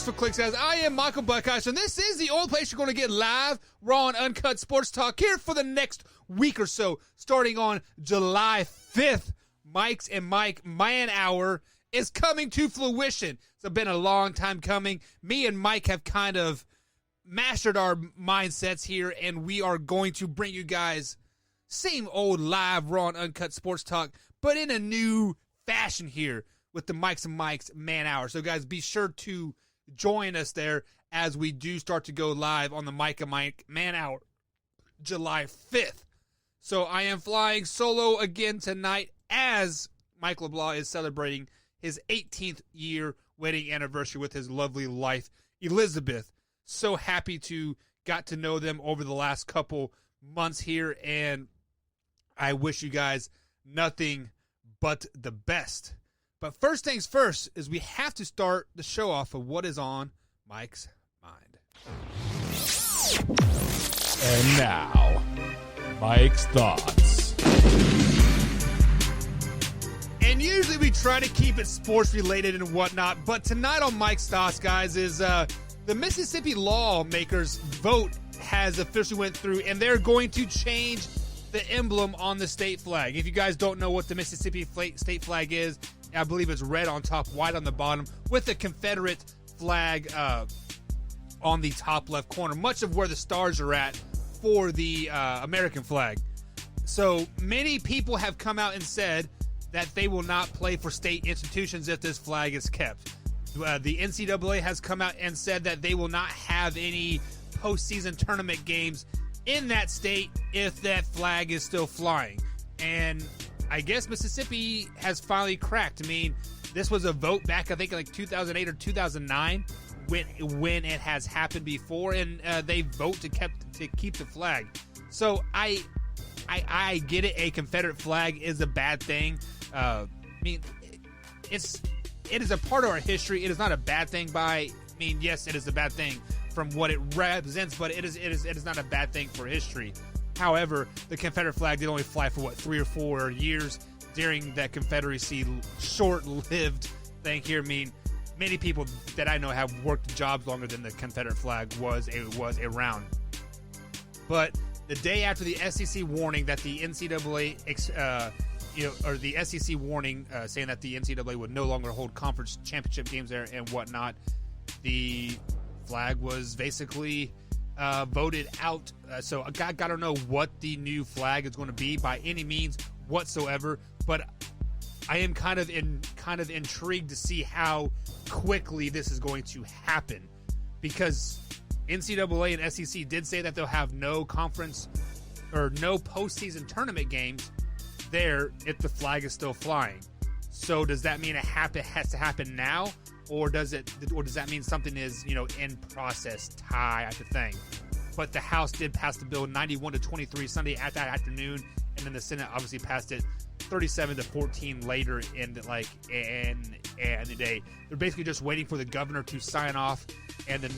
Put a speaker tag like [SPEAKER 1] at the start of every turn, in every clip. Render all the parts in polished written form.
[SPEAKER 1] Just for Clicks, guys. I am Michael Buckeyes, and this is the only place you're going to get live, raw, and uncut sports talk here for the next week or so, starting on July 5th. Mike's and Mike Man Hour is coming to fruition. It's been a long time coming. Me and Mike have kind of mastered our mindsets here, and we are going to bring you guys same old live, raw, and uncut sports talk, but in a new fashion here with the Mike's and Mike's Man Hour. So, guys, be sure to join us there as we do start to go live on the Mike and Mike Man Hour July 5th. So, I am flying solo again tonight as Mike LeBlanc is celebrating his 18th year wedding anniversary with his lovely wife, Elizabeth. So happy to got to know them over the last couple months here, and I wish you guys nothing but the best. But first things first is we have to start the show off of what is on Mike's mind.
[SPEAKER 2] And now, Mike's Thoughts.
[SPEAKER 1] And usually we try to keep it sports related and whatnot, but tonight on Mike's Thoughts, guys, is the Mississippi lawmakers vote has officially went through, and they're going to change the emblem on the state flag. If you guys don't know what the Mississippi state flag is, I believe it's red on top, white on the bottom, with the Confederate flag on the top left corner, much of where the stars are at for the American flag. So many people have come out and said that they will not play for state institutions if this flag is kept. The NCAA has come out and said that they will not have any postseason tournament games in that state if that flag is still flying. And I guess Mississippi has finally cracked. I mean, this was a vote back, I think, like 2008 or 2009 when it has happened before, and they vote to keep the flag. So I get it. A Confederate flag is a bad thing. I mean, it is a part of our history. It is not a bad thing yes, it is a bad thing from what it represents, but it is not a bad thing for history. However, the Confederate flag did only fly for 3 or 4 years during that Confederacy short-lived thing here. I mean, many people that I know have worked jobs longer than the Confederate flag was around. But the day after the SEC warning that the NCAA or the SEC warning saying that the NCAA would no longer hold conference championship games there and whatnot, the flag was basically voted out. So I don't know what the new flag is going to be by any means whatsoever, but I am kind of intrigued to see how quickly this is going to happen, because NCAA and SEC did say that they'll have no conference or no postseason tournament games there if the flag is still flying. So does that mean it has to happen now, or does that mean something is in process type of thing? But the House did pass the bill 91-23 Sunday at that afternoon, and then the Senate obviously passed it 37-14 later in the day. They're basically just waiting for the governor to sign off and to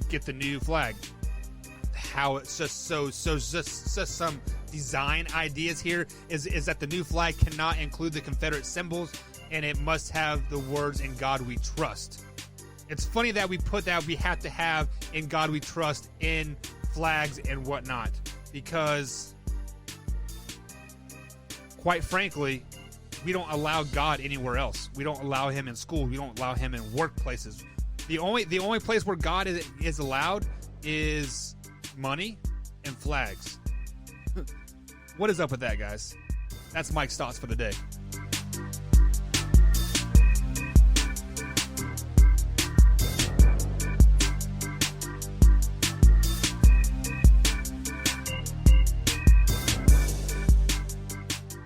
[SPEAKER 1] get the new flag. How it's just some design ideas here is that the new flag cannot include the Confederate symbols, and it must have the words "In God We Trust." It's funny that we have to have "In God We Trust" in flags and whatnot, because quite frankly, we don't allow God anywhere else. We don't allow him in school. We don't allow him in workplaces. The only place where God is allowed is money and flags. What is up with that, guys? That's Mike's Thoughts for the day.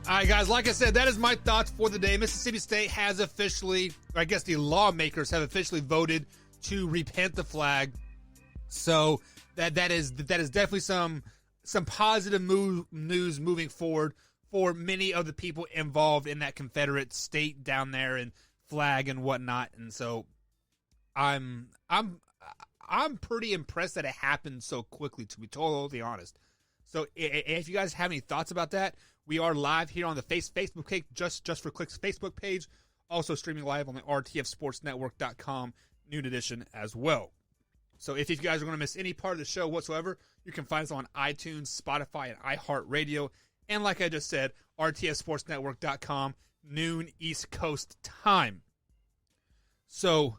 [SPEAKER 1] All right, guys, like I said, that is my thoughts for the day. Mississippi State has officially, or I guess the lawmakers have officially voted to repent the flag. So that is definitely some positive news moving forward for many of the people involved in that Confederate state down there and flag and whatnot. And so I'm pretty impressed that it happened so quickly, to be totally honest. So if you guys have any thoughts about that, we are live here on the Facebook page, just for Clicks Facebook page, Also streaming live on the rtfsportsnetwork.com noon edition as well. So if you guys are going to miss any part of the show whatsoever, you can find us on iTunes, Spotify, and iHeartRadio. And like I just said, rtfsportsnetwork.com, noon East Coast time. So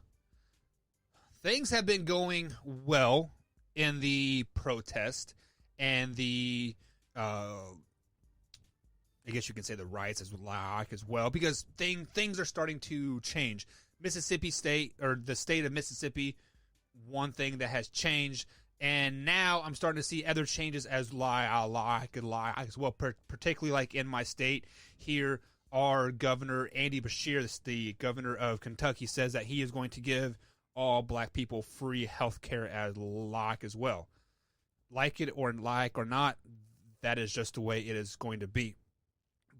[SPEAKER 1] things have been going well in the protest and the, I guess you can say the riots as well, because things are starting to change. Mississippi State, or the state of Mississippi, one thing that has changed, and now I'm starting to see other changes as well, particularly like in my state here. Our governor, Andy Beshear, the governor of Kentucky, says that he is going to give all black people free health care as well. Like it or not, that is just the way it is going to be.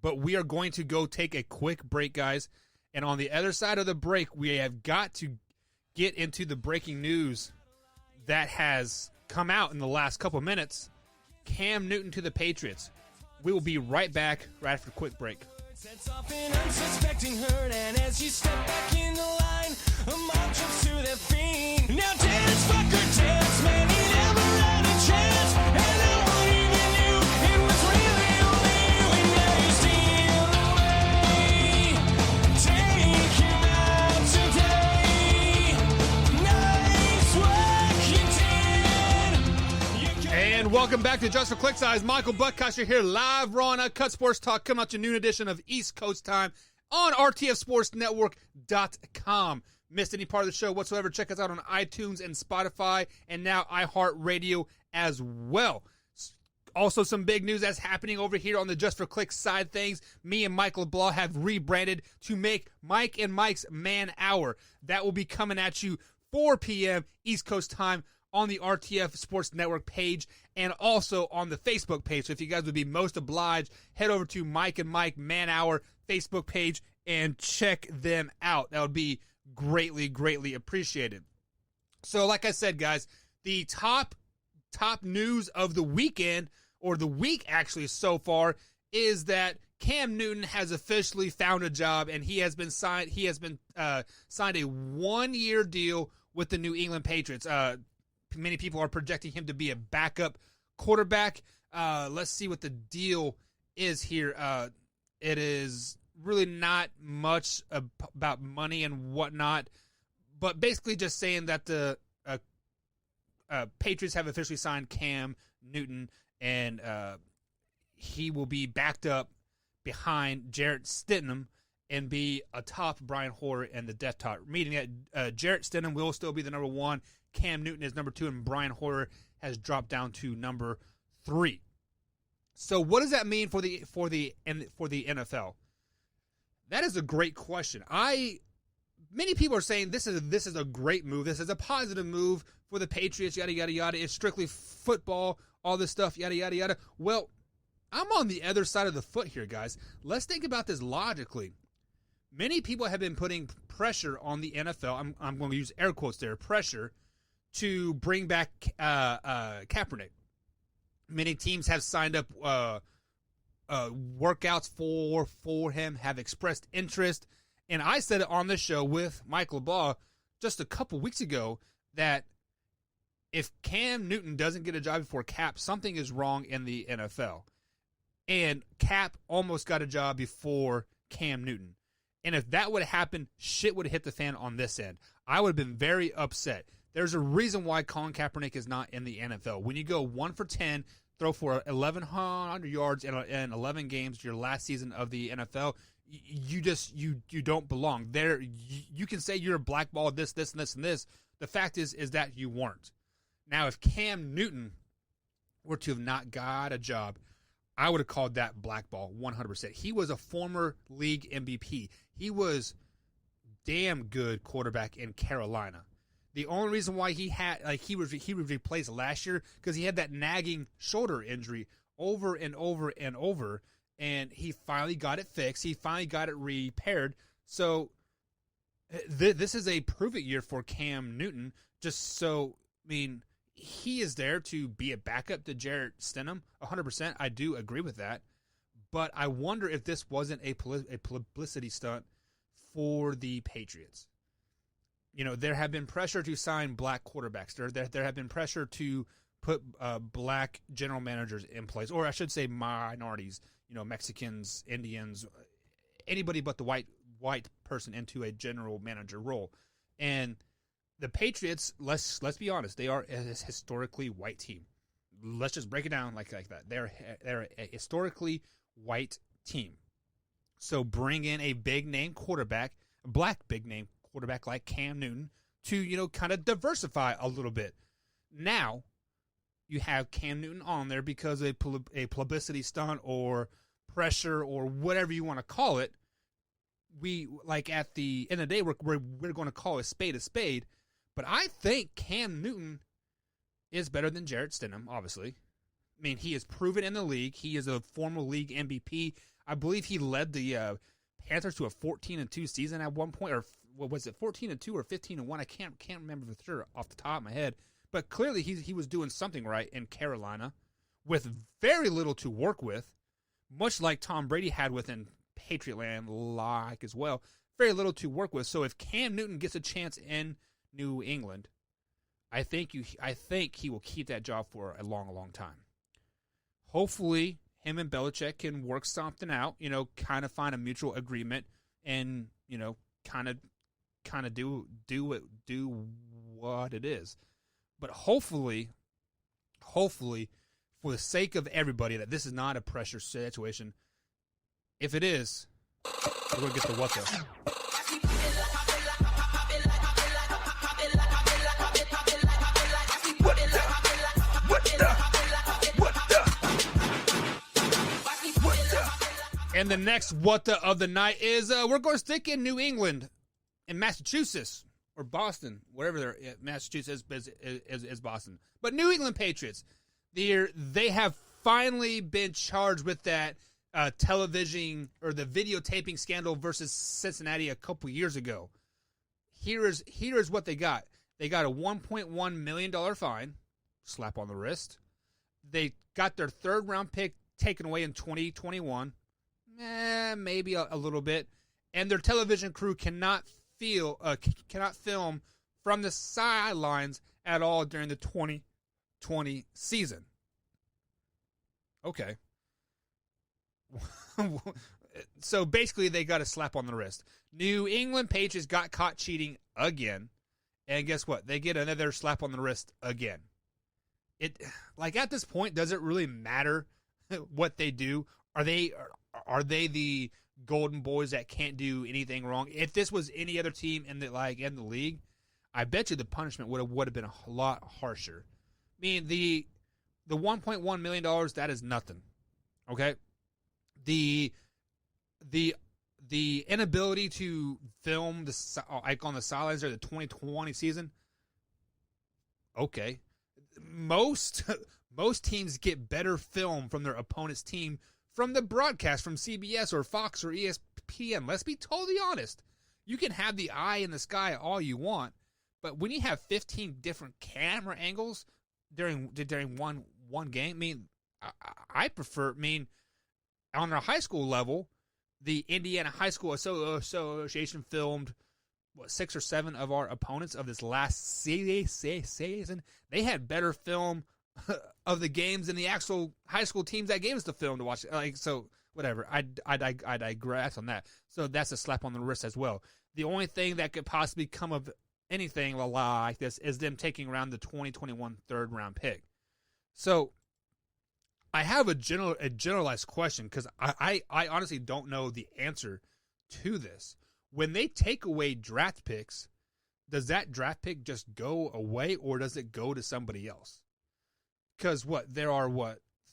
[SPEAKER 1] But we are going to go take a quick break, guys. And on the other side of the break, we have got to get into the breaking news that has come out in the last couple minutes. Cam Newton to the Patriots. We will be right back right after a quick break.
[SPEAKER 3] Sets off an unsuspecting hurt, and as you step back in the line, a mob jumps to their feet. Now dance, fucker, dance, man, he never had a chance, and no one even knew it was really only you, and now you steal away. Take him out today. Nice work, you did.
[SPEAKER 1] And welcome back to Just for Click Size. Michael Buckcasher here, live raw and uncut sports talk, coming out to noon edition of East Coast time on rtfsportsnetwork.com. Missed any part of the show whatsoever, check us out on iTunes and Spotify, and now iHeartRadio as well. Also, some big news that's happening over here on the Just for Clicks side things. Me and Mike LeBlanc have rebranded to make Mike and Mike's Man Hour. That will be coming at you 4 p.m. East Coast time on the RTF Sports Network page and also on the Facebook page. So if you guys would be most obliged, head over to Mike and Mike Man Hour Facebook page and check them out. That would be greatly, greatly appreciated. So like I said, guys, the top news of the weekend, or the week actually so far, is that Cam Newton has officially found a job, and he has been signed a 1-year deal with the New England Patriots. Many people are projecting him to be a backup quarterback. Let's see what the deal is here. It is really not much about money and whatnot, but basically just saying that the Patriots have officially signed Cam Newton, and he will be backed up behind Jarrett Stidham and be atop Brian Hoyer and the Death Tot, meaning that Jarrett Stidham will still be the number 1, Cam Newton is number 2, and Brian Hoyer has dropped down to number 3. So what does that mean for the NFL? That is a great question. Many people are saying this is a great move. This is a positive move for the Patriots, yada, yada, yada. It's strictly football, all this stuff, yada, yada, yada. Well, I'm on the other side of the foot here, guys. Let's think about this logically. Many people have been putting pressure on the NFL. I'm going to use air quotes there, pressure, to bring back Kaepernick. Many teams have signed up workouts for him, have expressed interest. And I said it on this show with Mike LeBlanc just a couple weeks ago that if Cam Newton doesn't get a job before Cap, something is wrong in the NFL. And Cap almost got a job before Cam Newton. And if that would have happened, shit would have hit the fan on this end. I would have been very upset. There's a reason why Colin Kaepernick is not in the NFL. When you go 1 for 10, throw for 1,100 yards in 11 games, your last season of the NFL, you don't belong there. You can say you're blackballed, this, and this, and this. The fact is that you weren't. Now, if Cam Newton were to have not got a job, I would have called that blackball 100%. He was a former league MVP. He was damn good quarterback in Carolina. The only reason why he was replaced last year because he had that nagging shoulder injury over and over and over, and he finally got it fixed. He finally got it repaired. So this is a prove-it year for Cam Newton. He is there to be a backup to Jarrett Stidham, 100%. I do agree with that. But I wonder if this wasn't a publicity stunt for the Patriots. There have been pressure to sign black quarterbacks. There have been pressure to put black general managers in place, or I should say minorities, Mexicans, Indians, anybody but the white person into a general manager role. And the Patriots, let's be honest, they are a historically white team. Let's just break it down like that. They're a historically white team. So bring in a big name quarterback, a black big name quarterback like Cam Newton to, kind of diversify a little bit. Now you have Cam Newton on there because of a publicity stunt or pressure or whatever you want to call it. We, like, at the end of the day, we're going to call a spade, but I think Cam Newton is better than Jarrett Stidham, obviously. I mean, he is proven in the league. He is a former league MVP. I believe he led the Panthers to a 14-2 season at one point, or what was it, 14-2 or 15-1? I can't remember for sure off the top of my head. But clearly he was doing something right in Carolina with very little to work with, much like Tom Brady had within Patriotland like as well. Very little to work with. So if Cam Newton gets a chance in New England, I think he will keep that job for a long, long time. Hopefully, him and Belichick can work something out, kind of find a mutual agreement and, kind of do what it is. But hopefully, for the sake of everybody, that this is not a pressure situation. If it is, we're going to get the what the. And the next what the of the night is we're going to stick in New England, in Massachusetts, or Boston, whatever they're at. Massachusetts is Boston. But New England Patriots, they have finally been charged with that television or the videotaping scandal versus Cincinnati a couple years ago. Here's what they got. They got a $1.1 million fine, slap on the wrist. They got their third round pick taken away in 2021. Maybe a little bit. And their television crew cannot film from the sidelines at all during the 2020 season. Okay. So basically they got a slap on the wrist. New England Patriots got caught cheating again. And guess what? They get another slap on the wrist again. At this point, does it really matter what they do? Are they the golden boys that can't do anything wrong? If this was any other team in the league, I bet you the punishment would have been a lot harsher. I mean, the $1.1 million, that is nothing. Okay? The inability to film on the sidelines during the 2020 season, okay. Most teams get better film from their opponent's team from the broadcast from CBS or Fox or ESPN. Let's be totally honest. You can have the eye in the sky all you want, but when you have 15 different camera angles during one game, I mean, I prefer. I mean, on a high school level, the Indiana High School Association filmed 6 or 7 of our opponents of this last season. They had better film of the games than the actual high school teams that gave us the film to watch. So whatever. I digress on that. So that's a slap on the wrist as well. The only thing that could possibly come of anything like this is them taking around the 2021 third round pick. So I have a generalized question because I honestly don't know the answer to this. When they take away draft picks, does that draft pick just go away or does it go to somebody else? Because there are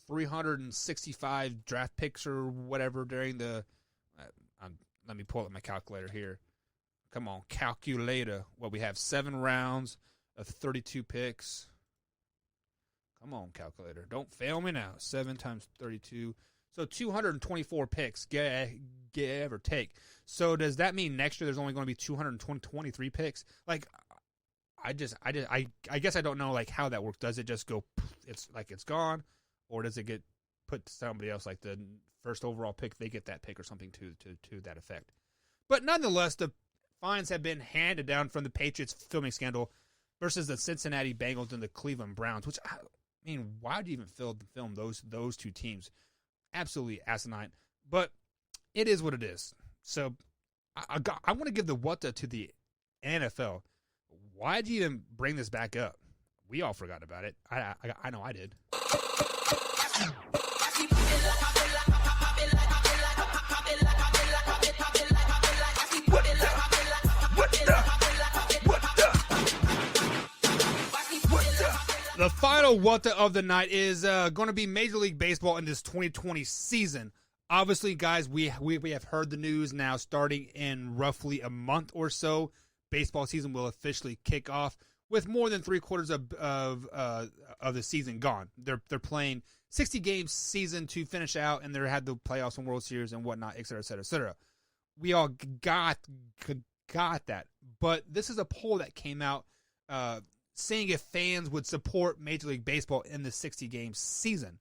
[SPEAKER 1] 365 draft picks or whatever during the let me pull up my calculator here. Come on, calculator. We have 7 rounds of 32 picks. Come on, calculator. Don't fail me now. 7 times 32. So 224 picks, give or take. So does that mean next year there's only going to be 223 picks? I guess I don't know how that works. Does it just go, it's gone, or does it get put to somebody else, like the first overall pick, they get that pick or something to that effect? But nonetheless, the fines have been handed down from the Patriots filming scandal versus the Cincinnati Bengals and the Cleveland Browns, which, I mean, why would you even film those two teams? Absolutely asinine. But it is what it is. So I want to give the what to the NFL. Why did you even bring this back up? We all forgot about it. I know I did. The final what the of the night is going to be Major League Baseball in this 2020 season. Obviously, guys, we have heard the news now. Starting in roughly a month or so, baseball season will officially kick off with more than 3/4 of the season gone. They're playing 60 game season to finish out, and they had the playoffs and World Series and whatnot, et cetera, et cetera, et cetera. We all got that, but this is a poll that came out. Seeing if fans would support Major League Baseball in the 60-game season.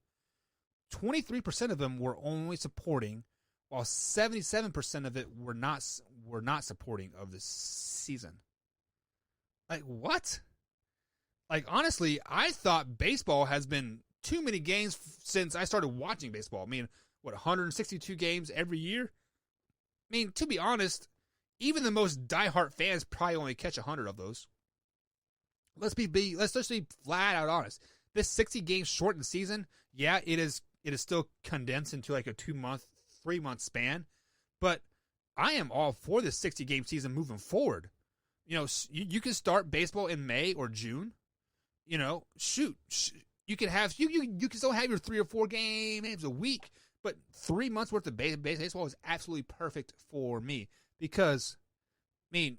[SPEAKER 1] 23% of them were only supporting, while 77% of it were not supporting of the season. Like, what? Like, honestly, I thought baseball has been too many games since I started watching baseball. I mean, 162 games every year? I mean, to be honest, even the most diehard fans probably only catch 100 of those. Let's just be flat out honest. This 60-game shortened season, yeah, it is still condensed into like a 2-month, 3-month span, but I am all for this 60-game season moving forward. You know, you can start baseball in May or June. You know, shoot, you can have you can still have your 3 or 4 games a week, but 3 months worth of baseball is absolutely perfect for me because, I mean,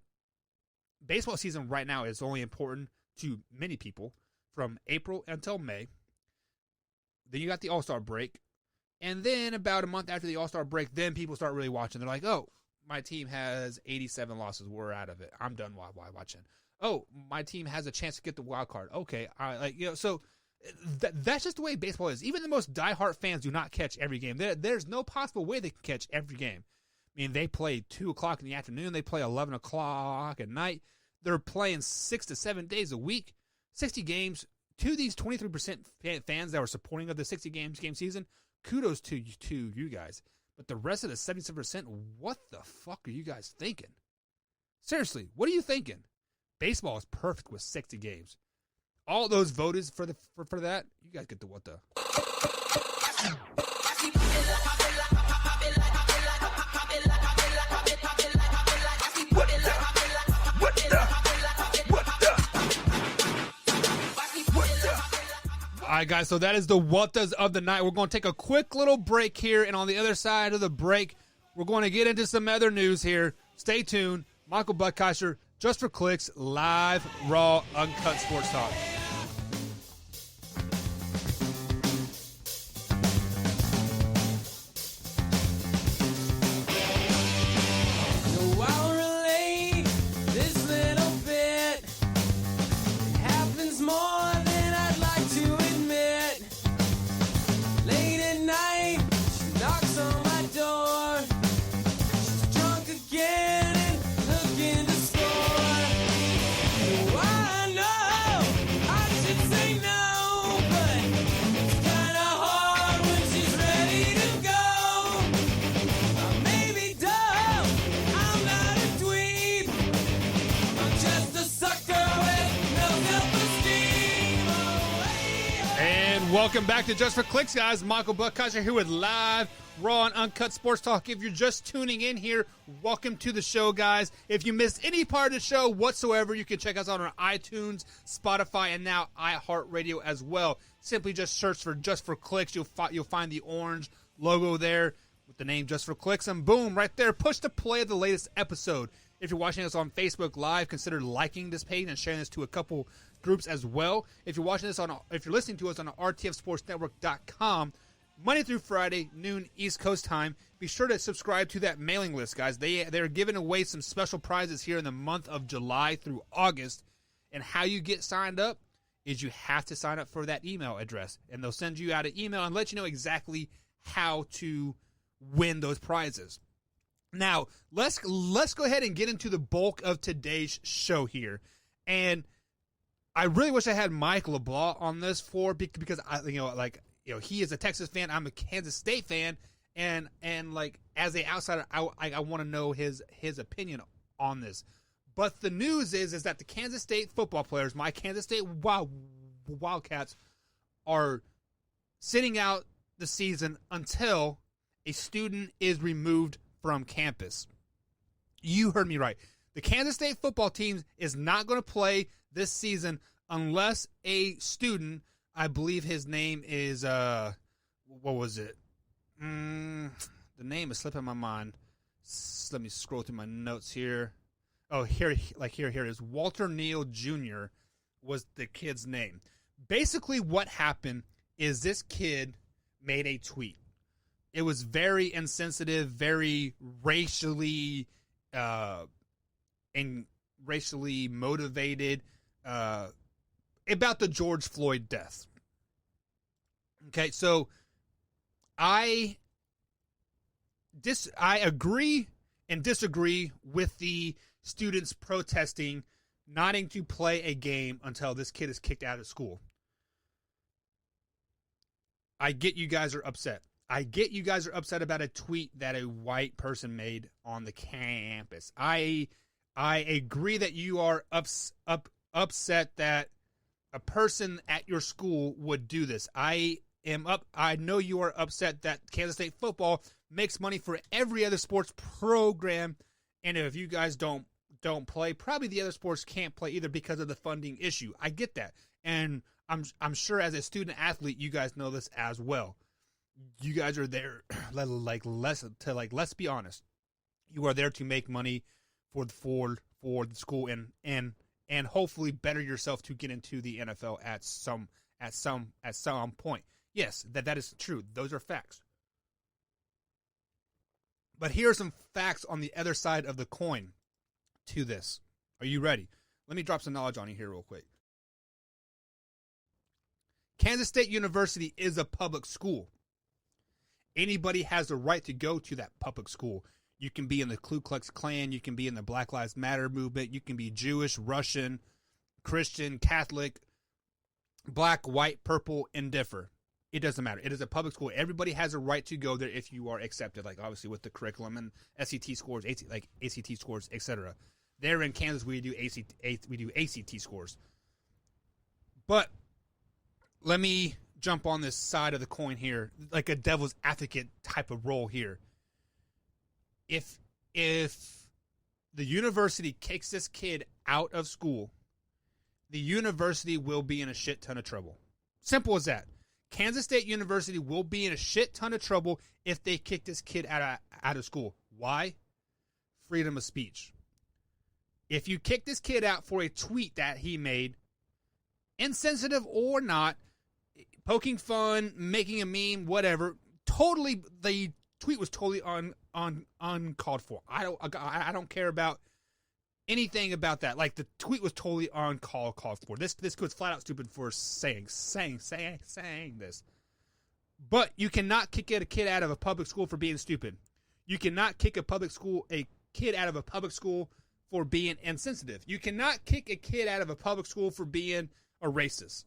[SPEAKER 1] baseball season right now is only important to many people from April until May. Then you got the All-Star break. And then about a month after the All-Star break, then people start really watching. They're like, oh, my team has 87 losses. We're out of it. I'm done watching. Oh, my team has a chance to get the wild card. Okay. So that's just the way baseball is. Even the most diehard fans do not catch every game. There's no possible way they can catch every game. I mean, they play 2 o'clock in the afternoon. They play 11 o'clock at night. They're playing 6 to 7 days a week, 60 games. To these 23% fans that were supporting of the 60 game season, kudos to you guys. But the rest of the 77%, what the fuck are you guys thinking? Seriously, what are you thinking? Baseball is perfect with 60 games. All those voters for that, you guys get the what the. All right, guys, so that is the what does of the night. We're going to take a quick little break here, and on the other side of the break, we're going to get into some other news here. Stay tuned. Michael Buckheiser, Just for Clicks, live, raw, uncut sports talk. Welcome back to Just for Clicks, guys. Michael Buckheiser here with live, raw, and uncut sports talk. If you're just tuning in here, welcome to the show, guys. If you missed any part of the show whatsoever, you can check us out on iTunes, Spotify, and now iHeartRadio as well. Simply just search for Just for Clicks. You'll find the orange logo there with the name Just for Clicks, and boom, right there, push to play the latest episode. If you're watching us on Facebook Live, consider liking this page and sharing this to a couple groups as well. If you're listening to us on rtfsportsnetwork.com, Monday through Friday, noon East Coast time, be sure to subscribe to that mailing list, guys. They're giving away some special prizes here in the month of July through August. And how you get signed up is you have to sign up for that email address. And they'll send you out an email and let you know exactly how to win those prizes. Now, let's go ahead and get into the bulk of today's show here. And I really wish I had Mike LeBlanc on this because he is a Texas fan, I'm a Kansas State fan, and like as an outsider, I want to know his opinion on this. But the news is that the Kansas State football players, my Kansas State Wildcats, are sitting out the season until a student is removed from campus. You heard me right. The Kansas State football team is not going to play this season unless a student, I believe his name is, what was it? The name is slipping my mind. Let me scroll through my notes here. Oh, here it is. Walter Neal Jr. was the kid's name. Basically what happened is this kid made a tweet. It was very insensitive, very racially motivated about the George Floyd death. Okay, so I agree and disagree with the students protesting not to play a game until this kid is kicked out of school. I get you guys are upset. I get you guys are upset about a tweet that a white person made on the campus. I agree that you are upset that a person at your school would do this. I know you are upset that Kansas State football makes money for every other sports program, and if you guys don't play, probably the other sports can't play either because of the funding issue. I get that, and I'm sure as a student athlete, you guys know this as well. You guys are there, let's be honest. You are there to make money for the school and hopefully better yourself to get into the NFL at some point. Yes, that is true. Those are facts. But here are some facts on the other side of the coin to this. Are you ready? Let me drop some knowledge on you here real quick. Kansas State University is a public school. Anybody has the right to go to that public school. You can be in the Ku Klux Klan. You can be in the Black Lives Matter movement. You can be Jewish, Russian, Christian, Catholic, black, white, purple, indifferent. It doesn't matter. It is a public school. Everybody has a right to go there if you are accepted, like obviously with the curriculum and SAT scores, ACT scores, etc. There in Kansas, we do ACT scores. But let me jump on this side of the coin here, like a devil's advocate type of role here. If the university kicks this kid out of school, the university will be in a shit ton of trouble. Simple as that. Kansas State University will be in a shit ton of trouble if they kick this kid out of school. Why? Freedom of speech. If you kick this kid out for a tweet that he made, insensitive or not, poking fun, making a meme, whatever, the tweet was totally uncalled for. I don't care about anything about that. Like, the tweet was totally uncalled for. This kid's flat out stupid for saying this. But you cannot kick a kid out of a public school for being stupid. You cannot kick a kid out of a public school for being insensitive. You cannot kick a kid out of a public school for being a racist.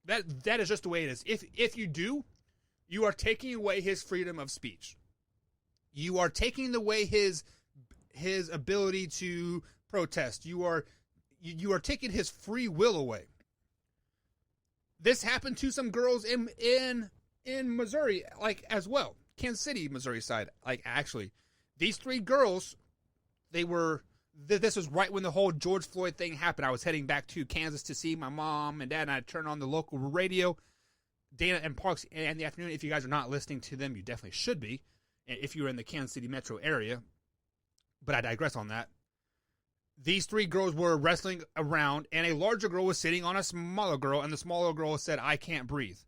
[SPEAKER 1] That is just the way it is. If you do, you are taking away his freedom of speech. You are taking away his ability to protest. You are taking his free will away. This happened to some girls in Missouri, like, as well. Kansas City, Missouri side. Like, actually, these three girls, this was right when the whole George Floyd thing happened. I was heading back to Kansas to see my mom and dad, and I turned on the local radio, Dana and Parks, in the afternoon. If you guys are not listening to them, you definitely should be, if you're in the Kansas City metro area. But I digress on that. These three girls were wrestling around, and a larger girl was sitting on a smaller girl, and the smaller girl said, "I can't breathe."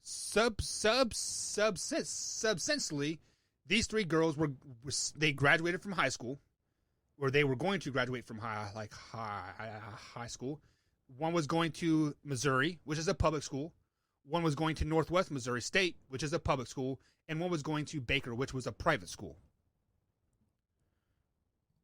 [SPEAKER 1] Substantially, these three girls they graduated from high school, or they were going to graduate from high school. One was going to Missouri, which is a public school. One was going to Northwest Missouri State, which is a public school, and one was going to Baker, which was a private school.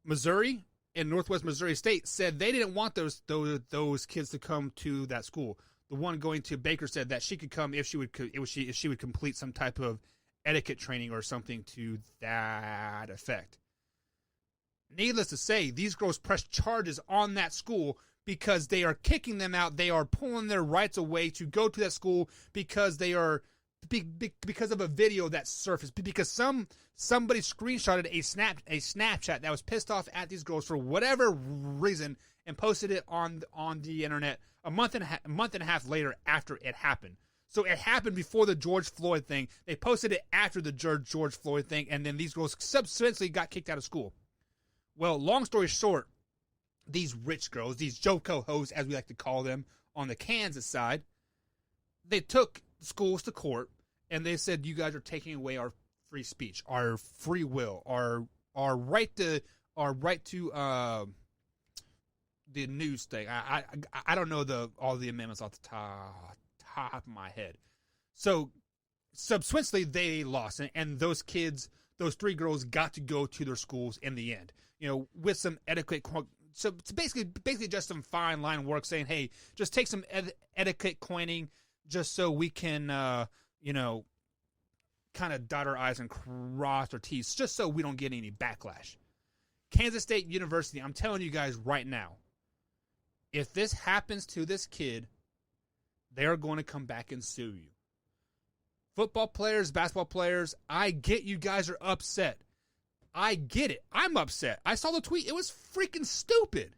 [SPEAKER 1] Missouri and Northwest Missouri State said they didn't want those kids to come to that school. The one going to Baker said that she could come if she would complete some type of etiquette training or something to that effect. Needless to say, these girls pressed charges on that school because they are kicking them out. They are pulling their rights away to go to that school because they are because of a video that surfaced, because somebody screenshotted a Snapchat that was pissed off at these girls for whatever reason and posted it on the internet a month and a half later after it happened. So it happened before the George Floyd thing. They posted it after the George Floyd thing, and then these girls subsequently got kicked out of school. Well, long story short, these rich girls, these JoCo hoes, as we like to call them, on the Kansas side, they took schools to court, and they said, you guys are taking away our free speech, our free will, our right to the news thing. I don't know all the amendments off the top of my head. So subsequently they lost, and those kids, those three girls, got to go to their schools in the end. With some etiquette. So it's basically just some fine line work saying, hey, just take some etiquette coining just so we can, kind of dot our I's and cross our T's, just so we don't get any backlash. Kansas State University, I'm telling you guys right now, if this happens to this kid, they're going to come back and sue you. Football players, basketball players, I get you guys are upset. I get it. I'm upset. I saw the tweet. It was freaking stupid.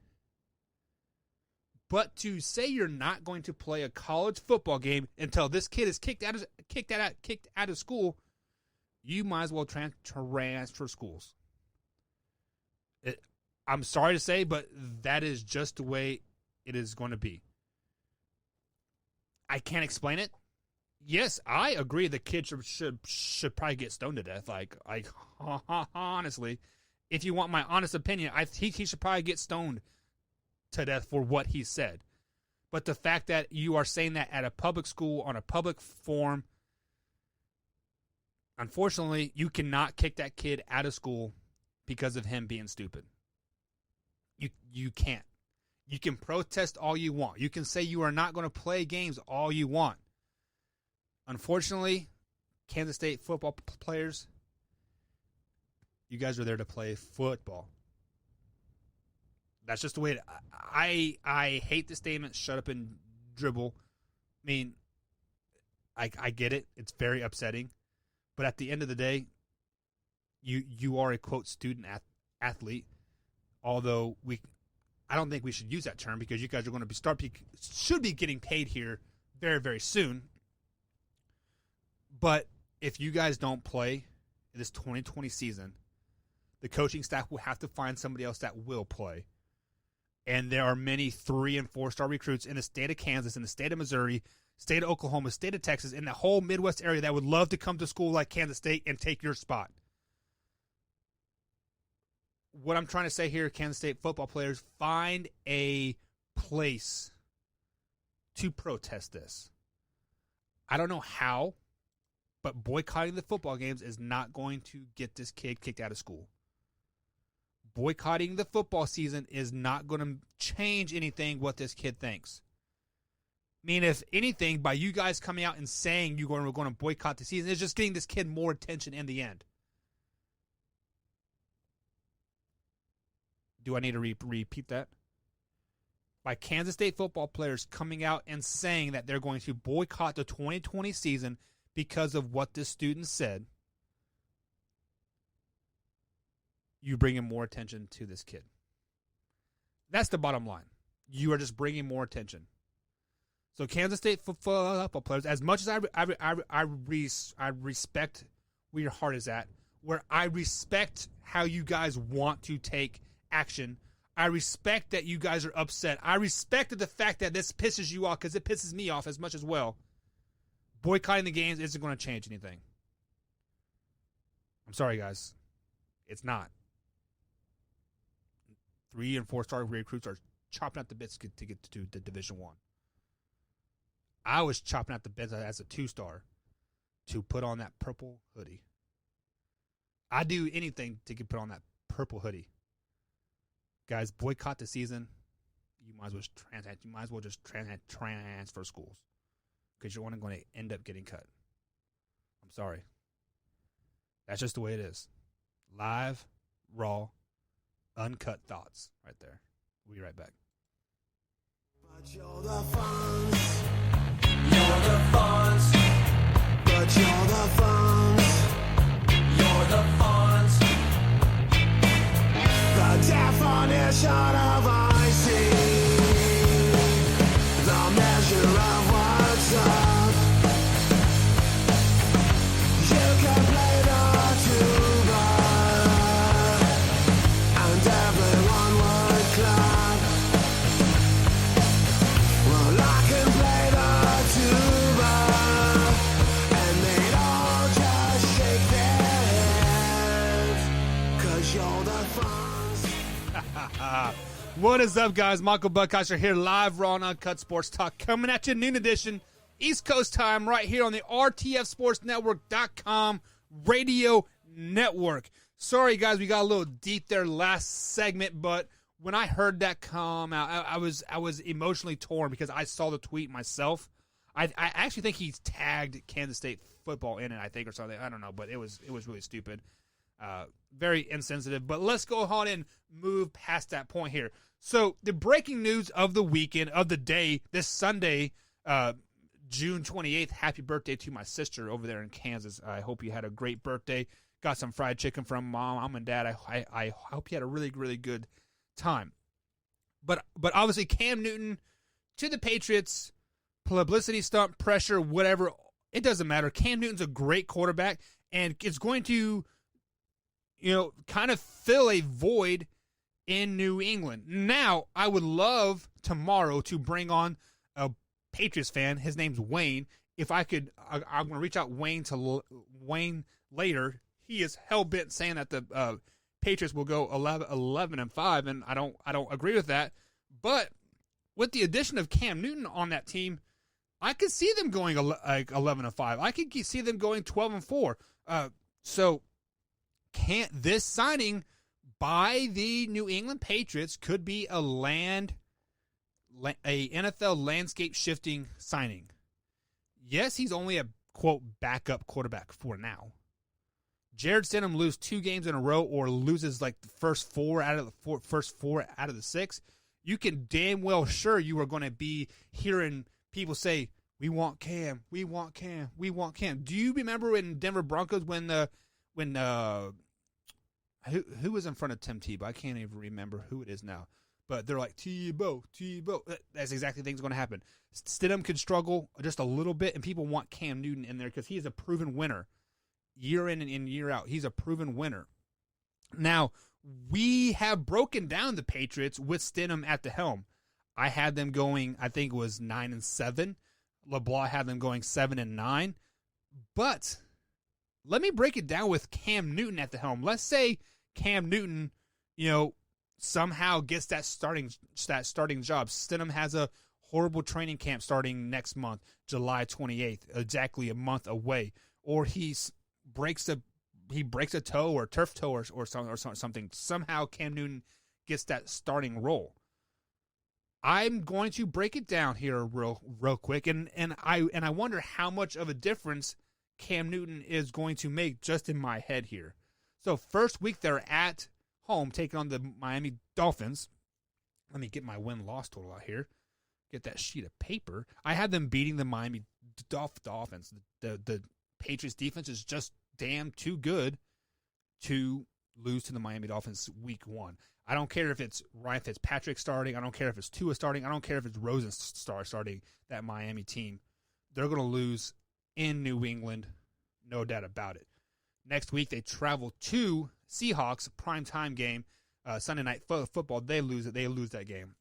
[SPEAKER 1] But to say you're not going to play a college football game until this kid is kicked out of school, you might as well transfer schools. I'm sorry to say, but that is just the way it is going to be. I can't explain it. Yes, I agree the kid should probably get stoned to death. Like honestly, if you want my honest opinion, he should probably get stoned to death for what he said. But the fact that you are saying that at a public school on a public forum, unfortunately, you cannot kick that kid out of school because of him being stupid. You can't. You can protest all you want. You can say you are not going to play games all you want. Unfortunately, Kansas State football players, you guys are there to play football. That's just the way I hate the statement, shut up and dribble. I mean, I get it. It's very upsetting. But at the end of the day, you are a, quote, student athlete. Although I don't think we should use that term because you guys are going to should be getting paid here very, very soon. But if you guys don't play this 2020 season, the coaching staff will have to find somebody else that will play. And there are many 3- and 4-star recruits in the state of Kansas, in the state of Missouri, state of Oklahoma, state of Texas, in the whole Midwest area that would love to come to school like Kansas State and take your spot. What I'm trying to say here, Kansas State football players, find a place to protest this. I don't know how, but boycotting the football games is not going to get this kid kicked out of school. Boycotting the football season is not going to change anything what this kid thinks. I mean, if anything, by you guys coming out and saying we're going to boycott the season, it's just getting this kid more attention in the end. Do I need to repeat that? By Kansas State football players coming out and saying that they're going to boycott the 2020 season because of what this student said, you bringing more attention to this kid. That's the bottom line. You are just bringing more attention. So Kansas State football players, as much as I respect where your heart is at, where I respect how you guys want to take action, I respect that you guys are upset. I respect the fact that this pisses you off because it pisses me off as much as well. Boycotting the games isn't going to change anything. I'm sorry, guys. It's not. 3- and 4-star recruits are chopping at the bits to get to the Division I. I was chopping out the beds as a 2-star to put on that purple hoodie. I'd do anything to get put on that purple hoodie. Guys, boycott the season. You might as well just transfer schools because you're only going to end up getting cut. I'm sorry. That's just the way it is. Live, raw, uncut thoughts right there. We'll be right back.
[SPEAKER 3] But you're the funds. You're the funds. But you're the funds. You're the funds. The definition of I see. The measure of what's up. You can play the tuba, and everyone would clap. Well, I can play the tuba, and they'd all just shake their heads, 'cause you're the funds.
[SPEAKER 1] What is up, guys? Michael Buckhouse here, live, raw, and uncut sports talk, coming at you noon edition, East Coast time, right here on the RTFSportsNetwork.com radio network. Sorry, guys, we got a little deep there last segment, but when I heard that come out, I was emotionally torn because I saw the tweet myself. I actually think he's tagged Kansas State football in it, I think, or something. I don't know, but it was really stupid. Very insensitive. But let's go ahead and move past that point here. So the breaking news of the weekend, of the day, this Sunday, June 28th, happy birthday to my sister over there in Kansas. I hope you had a great birthday. Got some fried chicken from mom and dad. I hope you had a really, really good time. But obviously Cam Newton to the Patriots, publicity stunt, pressure, whatever, it doesn't matter. Cam Newton's a great quarterback, and it's going to, kind of fill a void in New England. Now, I would love tomorrow to bring on a Patriots fan. His name's Wayne. If I could, I'm going to reach out Wayne later. He is hell-bent saying that the Patriots will go 11-5, and I don't agree with that. But with the addition of Cam Newton on that team, I could see them going 11-5. I could see them going 12-4. So this signing by the New England Patriots could be a NFL landscape shifting signing. Yes, he's only a quote backup quarterback for now. Jared Stidham lose 2 games in a row or loses like the first four out of the 6. You can damn well sure you are going to be hearing people say, "We want Cam, we want Cam, we want Cam." Do you remember in Denver Broncos when who was in front of Tim Tebow? I can't even remember who it is now. But they're like, Tebow. That's exactly things going to happen. Stidham could struggle just a little bit, and people want Cam Newton in there because he is a proven winner. Year in and year out, he's a proven winner. Now, we have broken down the Patriots with Stidham at the helm. I had them going, I think it was 9-7. LeBlanc had them going 7-9. But let me break it down with Cam Newton at the helm. Let's say Cam Newton, somehow gets that starting job. Stidham has a horrible training camp starting next month, July 28th, exactly a month away, or he breaks a toe or turf toe or something. Somehow Cam Newton gets that starting role. I'm going to break it down here real quick, and I wonder how much of a difference Cam Newton is going to make just in my head here. So first week they're at home taking on the Miami Dolphins. Let me get my win-loss total out here. Get that sheet of paper. I had them beating the Miami Dolphins. The Patriots defense is just damn too good to lose to the Miami Dolphins week 1. I don't care if it's Ryan Fitzpatrick starting. I don't care if it's Tua starting. I don't care if it's Rosen starting that Miami team. They're going to lose in New England, no doubt about it. Next week, they travel to Seahawks, primetime game, Sunday night football. They lose it. They lose that game.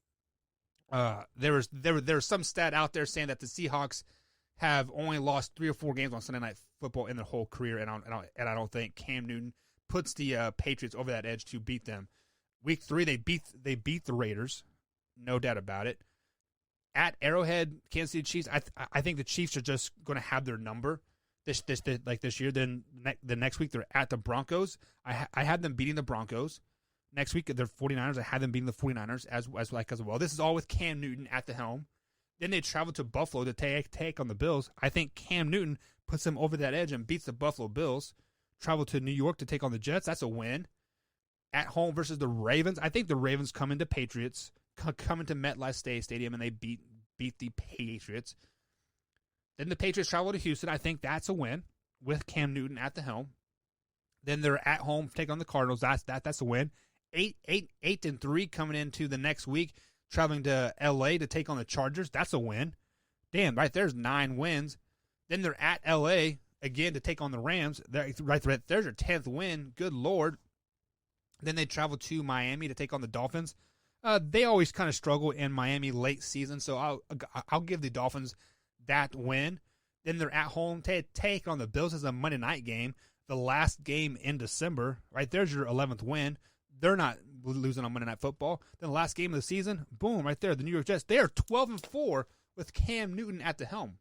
[SPEAKER 1] There's some stat out there saying that the Seahawks have only lost 3 or 4 games on Sunday night football in their whole career, and I don't think Cam Newton puts the Patriots over that edge to beat them. Week 3, they beat the Raiders, no doubt about it. At Arrowhead, Kansas City Chiefs, I think the Chiefs are just going to have their number this year. Then the next week they're at the Broncos. I had them beating the Broncos. Next week they're 49ers. I had them beating the 49ers as well. This is all with Cam Newton at the helm. Then they travel to Buffalo to take on the Bills. I think Cam Newton puts them over that edge and beats the Buffalo Bills. Travel to New York to take on the Jets. That's a win. At home versus the Ravens. I think the Ravens come into Patriots, come into MetLife Stadium, and they beat the Patriots. Then the Patriots travel to Houston. I think that's a win with Cam Newton at the helm. Then they're at home, take on the Cardinals. That's a win. 8-3 coming into the next week, traveling to LA to take on the Chargers. That's a win. Damn, right there's 9 wins. Then they're at LA again to take on the Rams. There's your 10th win. Good Lord. Then they travel to Miami to take on the Dolphins. They always kind of struggle in Miami late season, so I'll give the Dolphins that win. Then they're at home to take on the Bills as a Monday night game, the last game in December. Right there's your 11th win. They're not losing on Monday Night Football. Then the last game of the season, boom, right there, the New York Jets. They are 12-4 with Cam Newton at the helm.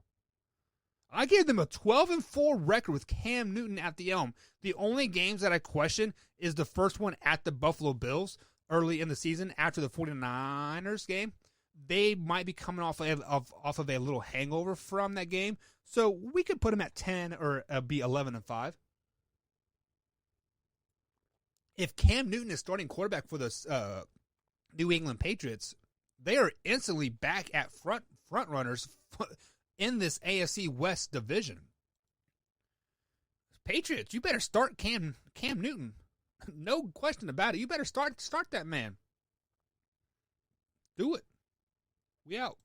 [SPEAKER 1] I gave them a 12-4 record with Cam Newton at the helm. The only games that I question is the first one at the Buffalo Bills early in the season after the 49ers game. They might be coming off of a little hangover from that game. So we could put them at 10 or be 11-5. If Cam Newton is starting quarterback for the New England Patriots, they are instantly back at front runners in this AFC West division. Patriots, you better start Cam Newton. No question about it. You better start that man. Do it. We out.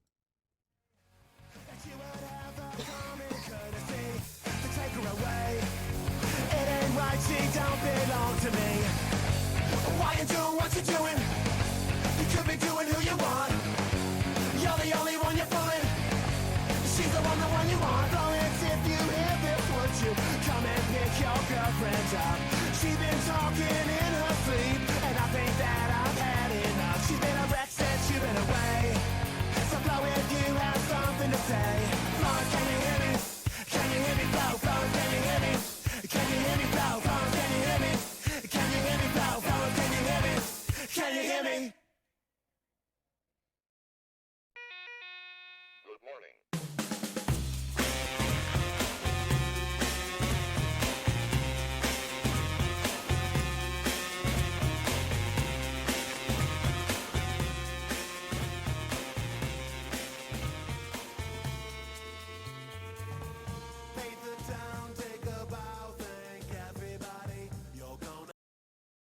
[SPEAKER 3] She don't belong to me. Why you doing what you're doing? You could be doing who you want. You're the only one you're fooling. She's the one you want. Florence, if you hear this, would you come and pick your girlfriend up? She's been talking in her sleep, and I think that I've had enough. She's been a wreck since you've been away. So Flo, if you have something to say, Florence, can you hear me? Can you hear me, Flo? Florence, can you hear me? Can you hear me, Flo? Florence, can you hear me? Can you hear me, Flo? Florence, can you hear me? Can you hear me?
[SPEAKER 4] Good morning.